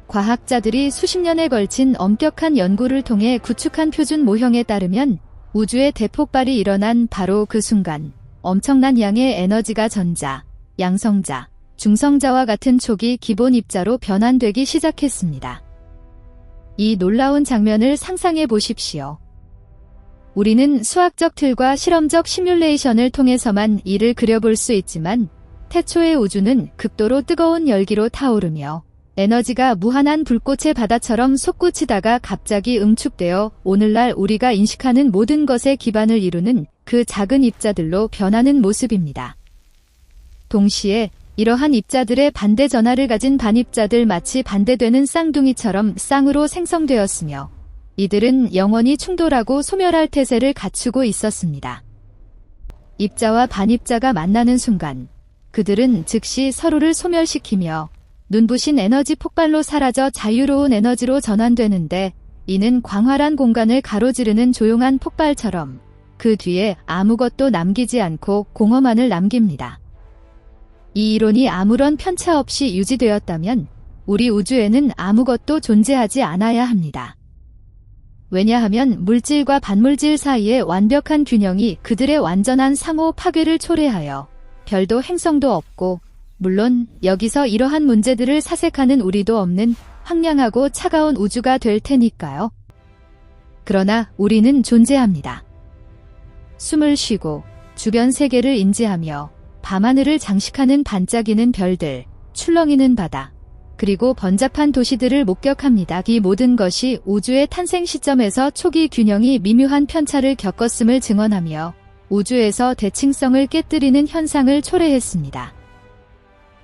과학자들이 수십 년에 걸친 엄격한 연구를 통해 구축한 표준 모형에 따르면 우주의 대폭발이 일어난 바로 그 순간 엄청난 양의 에너지가 전자, 양성자, 중성자와 같은 초기 기본 입자로 변환되기 시작했습니다. 이 놀라운 장면을 상상해 보십시오. 우리는 수학적 틀과 실험적 시뮬레이션을 통해서만 이를 그려볼 수 있지만 태초의 우주는 극도로 뜨거운 열기로 타오르며 에너지가 무한한 불꽃의 바다처럼 솟구치다가 갑자기 응축되어 오늘날 우리가 인식하는 모든 것의 기반을 이루는 그 작은 입자들로 변하는 모습입니다. 동시에 이러한 입자들의 반대 전하를 가진 반입자들 마치 반대되는 쌍둥이처럼 쌍으로 생성되었으며 이들은 영원히 충돌하고 소멸할 태세를 갖추고 있었습니다. 입자와 반입자가 만나는 순간 그들은 즉시 서로를 소멸시키며 눈부신 에너지 폭발로 사라져 자유로운 에너지로 전환되는데 이는 광활한 공간을 가로지르는 조용한 폭발처럼 그 뒤에 아무것도 남기지 않고 공허만을 남깁니다. 이 이론이 아무런 편차 없이 유지되었다면 우리 우주에는 아무것도 존재하지 않아야 합니다. 왜냐하면 물질과 반물질 사이의 완벽한 균형이 그들의 완전한 상호 파괴를 초래하여 별도 행성도 없고 물론 여기서 이러한 문제들을 사색하는 우리도 없는 황량하고 차가운 우주가 될 테니까요. 그러나 우리는 존재합니다. 숨을 쉬고 주변 세계를 인지하며 밤하늘을 장식하는 반짝이는 별들, 출렁이는 바다, 그리고 번잡한 도시들을 목격합니다. 이 모든 것이 우주의 탄생 시점에서 초기 균형이 미묘한 편차를 겪었음을 증언하며 우주에서 대칭성을 깨뜨리는 현상을 초래했습니다.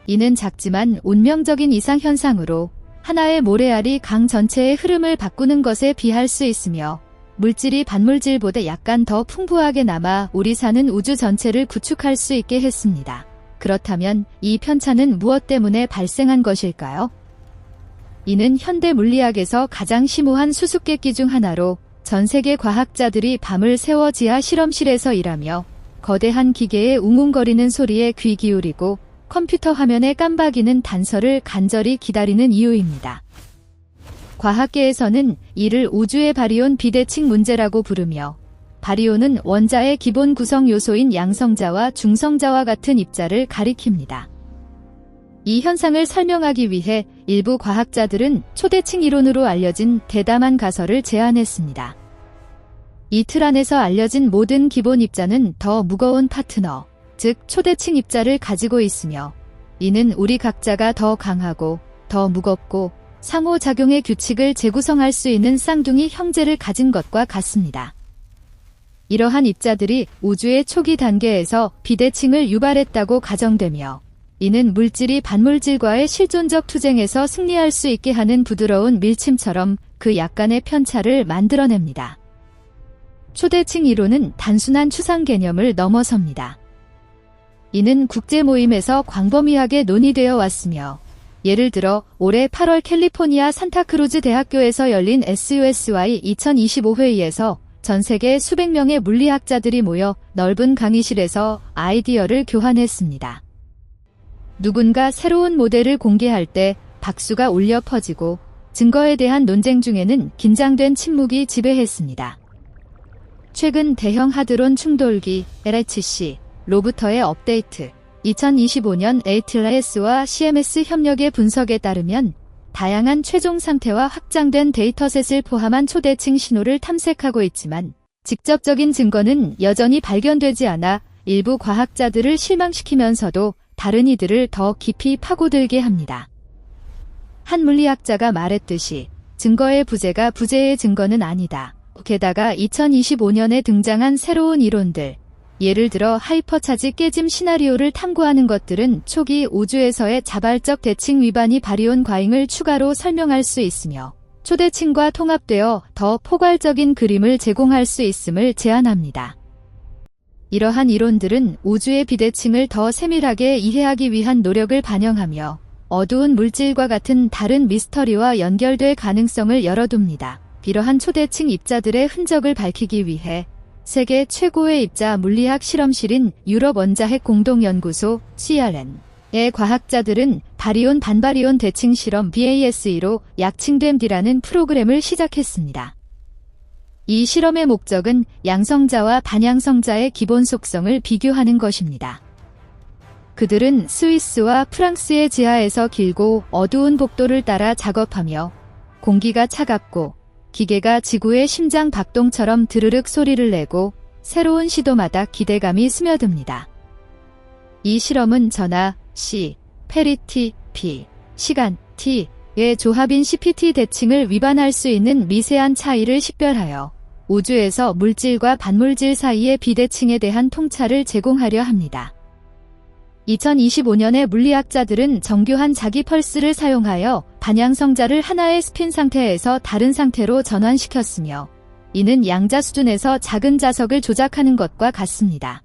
이는 작지만 운명적인 이상현상으로 하나의 모래알이 강 전체의 흐름을 바꾸는 것에 비할 수 있으며 물질이 반물질보다 약간 더 풍부하게 남아 우리 사는 우주 전체를 구축할 수 있게 했습니다. 그렇다면 이 편차는 무엇 때문에 발생한 것일까요? 이는 현대 물리학에서 가장 심오한 수수께끼 중 하나로 전 세계 과학자들이 밤을 새워 지하 실험실에서 일하며 거대한 기계의 웅웅거리는 소리에 귀 기울이고 컴퓨터 화면에 깜박이는 단서를 간절히 기다리는 이유입니다. 과학계에서는 이를 우주의 바리온 비대칭 문제라고 부르며 바리온은 원자의 기본 구성 요소인 양성자와 중성자와 같은 입자를 가리킵니다. 이 현상을 설명하기 위해 일부 과학자들은 초대칭 이론으로 알려진 대담한 가설을 제안했습니다. 이 틀 안에서 알려진 모든 기본 입자는 더 무거운 파트너, 즉 초대칭 입자를 가지고 있으며 이는 우리 각자가 더 강하고 더 무겁고 상호작용의 규칙을 재구성할 수 있는 쌍둥이 형제를 가진 것과 같습니다. 이러한 입자들이 우주의 초기 단계에서 비대칭을 유발했다고 가정되며 이는 물질이 반물질과의 실존적 투쟁에서 승리할 수 있게 하는 부드러운 밀침처럼 그 약간의 편차를 만들어냅니다. 초대칭 이론은 단순한 추상 개념을 넘어섭니다. 이는 국제 모임에서 광범위하게 논의되어 왔으며 예를 들어 올해 8월 캘리포니아 산타크루즈 대학교에서 열린 SUSY 2025회의에서 전 세계 수백 명의 물리학자들이 모여 넓은 강의실에서 아이디어를 교환했습니다. 누군가 새로운 모델을 공개할 때 박수가 울려 퍼지고 증거에 대한 논쟁 중에는 긴장된 침묵이 지배했습니다. 최근 대형 하드론 충돌기 LHC 로부터의 업데이트 2025년 ATLAS와 CMS 협력의 분석에 따르면 다양한 최종 상태와 확장된 데이터셋을 포함한 초대칭 신호를 탐색하고 있지만 직접적인 증거는 여전히 발견되지 않아 일부 과학자들을 실망시키면서도 다른 이들을 더 깊이 파고들게 합니다. 한 물리학자가 말했듯이 증거의 부재가 부재의 증거는 아니다. 게다가 2025년에 등장한 새로운 이론들, 예를 들어 하이퍼차지 깨짐 시나리오를 탐구하는 것들은 초기 우주에서의 자발적 대칭 위반이 바리온 과잉을 추가로 설명할 수 있으며 초대칭과 통합되어 더 포괄적인 그림을 제공할 수 있음을 제안합니다. 이러한 이론들은 우주의 비대칭을 더 세밀하게 이해하기 위한 노력을 반영하며 어두운 물질과 같은 다른 미스터리와 연결될 가능성을 열어둡니다. 이러한 초대칭 입자들의 흔적을 밝히기 위해 세계 최고의 입자 물리학 실험실인 유럽 원자핵 공동연구소 CERN의 과학자들은 바리온 반바리온 대칭 실험 BASE로 약칭된 D라는 프로그램을 시작했습니다. 이 실험의 목적은 양성자와 반양성자의 기본 속성을 비교하는 것입니다. 그들은 스위스와 프랑스의 지하에서 길고 어두운 복도를 따라 작업하며 공기가 차갑고 기계가 지구의 심장 박동처럼 드르륵 소리를 내고 새로운 시도마다 기대감이 스며듭니다. 이 실험은 전하 C, 페리티 P, 시간 T의 조합인 CPT 대칭을 위반할 수 있는 미세한 차이를 식별하여 우주에서 물질과 반물질 사이의 비대칭에 대한 통찰을 제공하려 합니다. 2025년에 물리학자들은 정교한 자기 펄스를 사용하여 반양성자를 하나의 스핀 상태에서 다른 상태로 전환시켰으며 이는 양자 수준에서 작은 자석을 조작하는 것과 같습니다.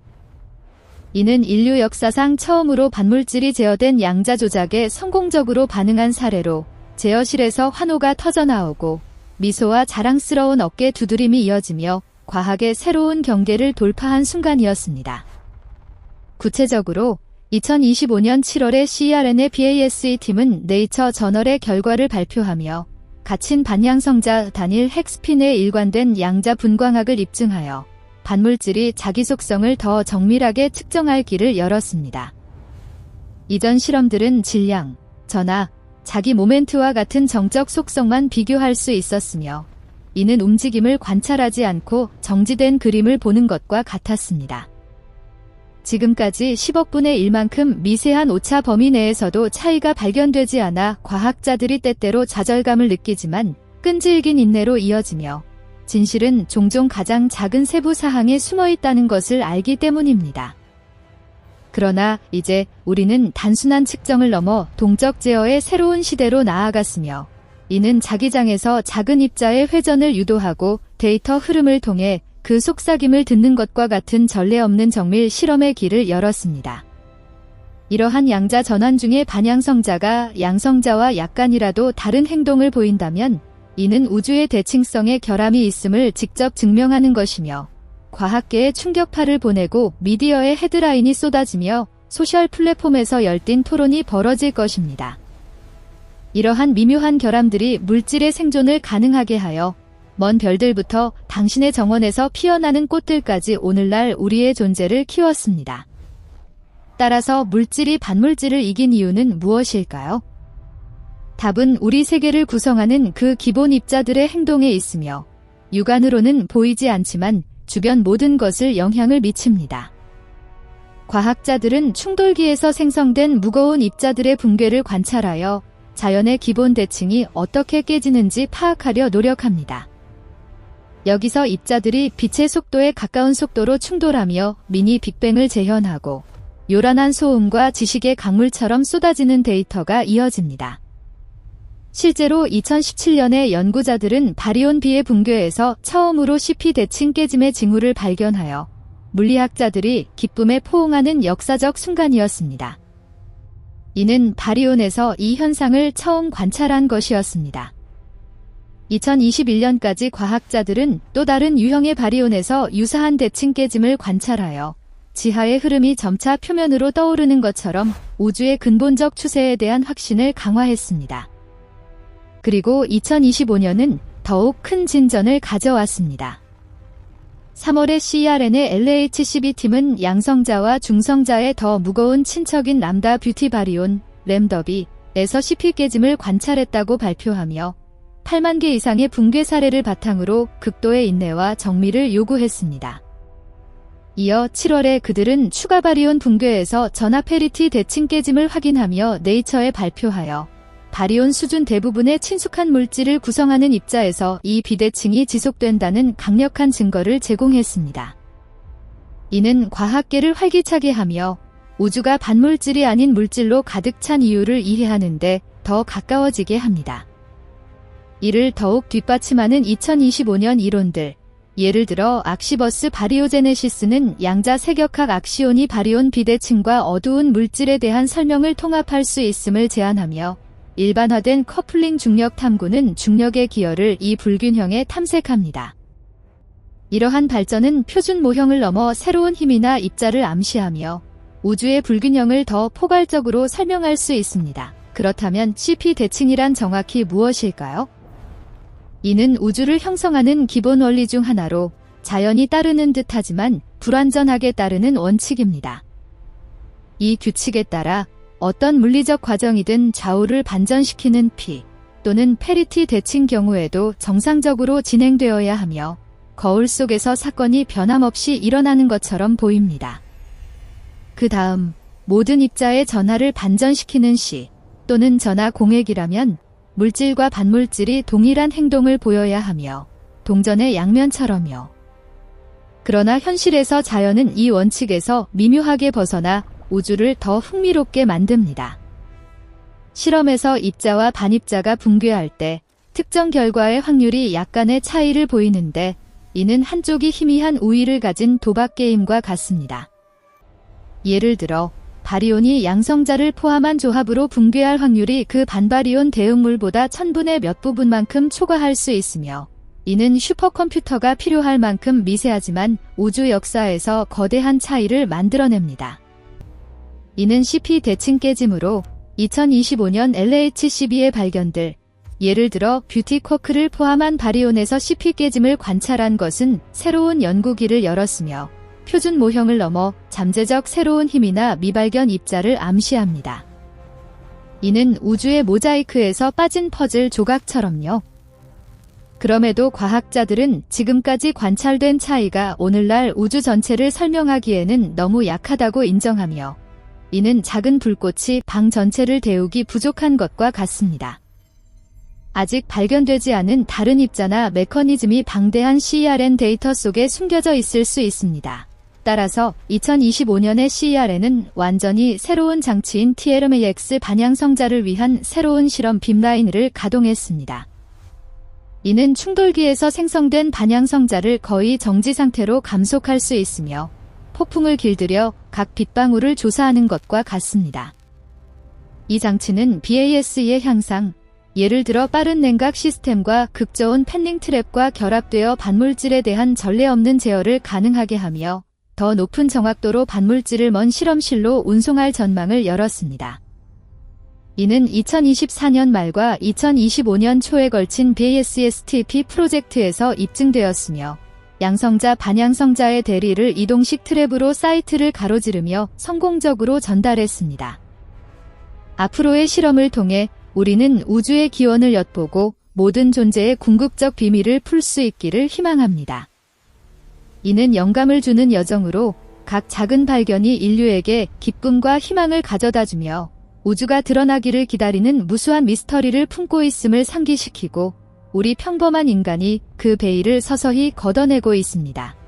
이는 인류 역사상 처음으로 반물질이 제어된 양자 조작에 성공적으로 반응한 사례로 제어실에서 환호가 터져나오고 미소와 자랑스러운 어깨 두드림이 이어지며 과학의 새로운 경계를 돌파한 순간이었습니다. 구체적으로 2025년 7월에 CERN의 BASE 팀은 네이처 저널의 결과를 발표하며 갇힌 반양성자 단일 핵스핀에 일관된 양자 분광학을 입증하여 반물질이 자기 속성을 더 정밀하게 측정할 길을 열었습니다. 이전 실험들은 질량, 전하, 자기 모멘트와 같은 정적 속성만 비교할 수 있었으며 이는 움직임을 관찰하지 않고 정지된 그림을 보는 것과 같았습니다. 지금까지 10억분의 1만큼 미세한 오차 범위 내에서도 차이가 발견되지 않아 과학자들이 때때로 좌절감을 느끼지만 끈질긴 인내로 이어지며 진실은 종종 가장 작은 세부 사항에 숨어 있다는 것을 알기 때문입니다. 그러나 이제 우리는 단순한 측정을 넘어 동적 제어의 새로운 시대로 나아갔으며 이는 자기장에서 작은 입자의 회전을 유도하고 데이터 흐름을 통해 그 속삭임을 듣는 것과 같은 전례 없는 정밀 실험의 길을 열었습니다. 이러한 양자 전환 중에 반양성자가 양성자와 약간이라도 다른 행동을 보인다면 이는 우주의 대칭성에 결함이 있음을 직접 증명하는 것이며 과학계에 충격파를 보내고 미디어의 헤드라인이 쏟아지며 소셜 플랫폼에서 열띤 토론이 벌어질 것입니다. 이러한 미묘한 결함들이 물질의 생존을 가능하게 하여 먼 별들부터 당신의 정원에서 피어나는 꽃들까지 오늘날 우리의 존재를 키웠습니다. 따라서 물질이 반물질을 이긴 이유는 무엇일까요? 답은 우리 세계를 구성하는 그 기본 입자들의 행동에 있으며 육안으로는 보이지 않지만 주변 모든 것을 영향을 미칩니다. 과학자들은 충돌기에서 생성된 무거운 입자들의 붕괴를 관찰하여 자연의 기본 대칭이 어떻게 깨지는지 파악하려 노력합니다. 여기서 입자들이 빛의 속도에 가까운 속도로 충돌하며 미니 빅뱅을 재현하고 요란한 소음과 지식의 강물처럼 쏟아지는 데이터가 이어집니다. 실제로 2017년에 연구자들은 바리온 B의 붕괴에서 처음으로 CP 대칭 깨짐의 징후를 발견하여 물리학자들이 기쁨에 포옹하는 역사적 순간이었습니다. 이는 바리온에서 이 현상을 처음 관찰한 것이었습니다. 2021년까지 과학자들은 또 다른 유형의 바리온에서 유사한 대칭 깨짐을 관찰하여 지하의 흐름이 점차 표면으로 떠오르는 것처럼 우주의 근본적 추세에 대한 확신을 강화했습니다. 그리고 2025년은 더욱 큰 진전을 가져왔습니다. 3월에 CERN의 LHCb 팀은 양성자와 중성자의 더 무거운 친척인 람다 뷰티 바리온, 램더비에서 CP 깨짐을 관찰했다고 발표하며 8만 개 이상의 붕괴 사례를 바탕으로 극도의 인내와 정밀을 요구했습니다. 이어 7월에 그들은 추가 바리온 붕괴에서 전하 페리티 대칭 깨짐을 확인하며 네이처에 발표하여 바리온 수준 대부분의 친숙한 물질을 구성하는 입자에서 이 비대칭이 지속된다는 강력한 증거를 제공했습니다. 이는 과학계를 활기차게 하며 우주가 반물질이 아닌 물질로 가득 찬 이유를 이해하는데 더 가까워지게 합니다. 이를 더욱 뒷받침하는 2025년 이론들, 예를 들어 악시버스 바리오제네시스는 양자 세격학 악시온이 바리온 비대칭과 어두운 물질에 대한 설명을 통합할 수 있음을 제안하며 일반화된 커플링 중력 탐구는 중력의 기여를 이 불균형에 탐색합니다. 이러한 발전은 표준 모형을 넘어 새로운 힘이나 입자를 암시하며 우주의 불균형을 더 포괄적으로 설명할 수 있습니다. 그렇다면 CP 대칭이란 정확히 무엇일까요? 이는 우주를 형성하는 기본 원리 중 하나로 자연이 따르는 듯하지만 불완전하게 따르는 원칙입니다. 이 규칙에 따라 어떤 물리적 과정이든 좌우를 반전시키는 P 또는 페리티 대칭 경우에도 정상적으로 진행되어야 하며 거울 속에서 사건이 변함없이 일어나는 것처럼 보입니다. 그 다음 모든 입자의 전하를 반전시키는 C 또는 전하 공액이라면 물질과 반물질이 동일한 행동을 보여야 하며 동전의 양면처럼요. 그러나 현실에서 자연은 이 원칙에서 미묘하게 벗어나 우주를 더 흥미롭게 만듭니다. 실험에서 입자와 반입자가 붕괴할 때 특정 결과의 확률이 약간의 차이를 보이는데 이는 한쪽이 희미한 우위를 가진 도박 게임과 같습니다. 예를 들어 바리온이 양성자를 포함한 조합으로 붕괴할 확률이 그 반바리온 대응물보다 1000분의 몇 부분만큼 초과할 수 있으며 이는 슈퍼컴퓨터가 필요할 만큼 미세하지만 우주 역사에서 거대한 차이를 만들어냅니다. 이는 CP 대칭 깨짐으로 2025년 LHCb에 발견될 예를 들어 뷰티 쿼크를 포함한 바리온에서 CP 깨짐을 관찰한 것은 새로운 연구기를 열었으며 표준 모형을 넘어 잠재적 새로운 힘이나 미발견 입자를 암시합니다. 이는 우주의 모자이크에서 빠진 퍼즐 조각처럼요. 그럼에도 과학자들은 지금까지 관찰된 차이가 오늘날 우주 전체를 설명하기에는 너무 약하다고 인정하며 이는 작은 불꽃이 방 전체를 데우기 부족한 것과 같습니다. 아직 발견되지 않은 다른 입자나 메커니즘이 방대한 CERN 데이터 속에 숨겨져 있을 수 있습니다. 따라서 2025년의 CERN은 완전히 새로운 장치인 TLMAX 반향성자를 위한 새로운 실험 빔라인을 가동했습니다. 이는 충돌기에서 생성된 반향성자를 거의 정지 상태로 감속할 수 있으며 폭풍을 길들여 각 빛방울을 조사하는 것과 같습니다. 이 장치는 BASE의 향상, 예를 들어 빠른 냉각 시스템과 극저온 팬닝 트랩과 결합되어 반물질에 대한 전례 없는 제어를 가능하게 하며 더 높은 정확도로 반물질을 먼 실험실로 운송할 전망을 열었습니다. 이는 2024년 말과 2025년 초에 걸친 BASSTP 프로젝트에서 입증되었으며 양성자 반양성자의 대리를 이동식 트랩으로 사이트를 가로지르며 성공적으로 전달했습니다. 앞으로의 실험을 통해 우리는 우주의 기원을 엿보고 모든 존재의 궁극적 비밀을 풀 수 있기를 희망합니다. 이는 영감을 주는 여정으로 각 작은 발견이 인류에게 기쁨과 희망을 가져다주며 우주가 드러나기를 기다리는 무수한 미스터리를 품고 있음을 상기시키고 우리 평범한 인간이 그 베일을 서서히 걷어내고 있습니다.